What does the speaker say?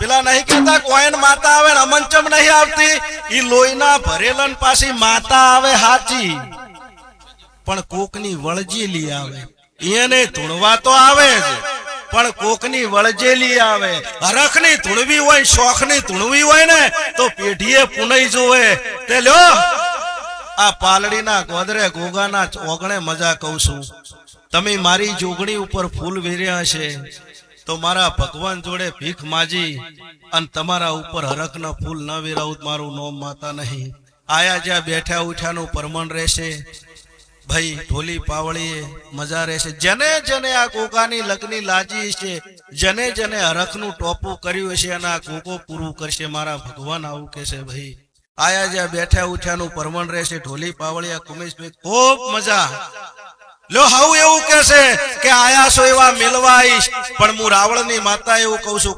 પેલા નહીં કહેતા કોઈન માતા આવે અમંચમ નહીં આવતી ઈ લોહીના ભરેલન પાછી માતા આવે હાચી પણ કોકની વળજેલી આવે એને ધૂણવા તો આવે જ પણ કોકની વળજેલી આવે હરખની ધૂણવી હોય શોખની ધૂણવી હોય ને તો પેઢીએ પુનઈ જોવે તે લ્યો આ પાલડીના ગોદરે ગોગાના ઓગણે મજા કહું છું તમે મારી જોગણી ઉપર ફૂલ વેર્યા છે તો મારા ભગવાન જોડે ભીખ માજી અને તમારા ઉપર હરખના ફૂલ ન વેરાવું મારું નોમ માતા નહીં આયા જ્યાં બેઠા ઉઠ્યાનું પરમણ રહેશે ભાઈ ઢોલી પાવળીએ મજા રહેશે જેને જેને આ ગોગાની લગ્ની લાજી છે જેને જેને હરખનું ટોપું કર્યું છે અને આ ગોગો પૂરું કરશે મારા ભગવાન આવું કહેશે ભાઈ આયા જ્યાં બેઠા ઉઠ્યાનું પરમણ રહેશે ઢોલી પાવળિયા કુમેશભાઈ ખૂબ મજા લો હાઉ એવું કહેશે કે આયા છો એવા મેલવા આવીશ પણ હું રાવણની માતા એવું કહું છું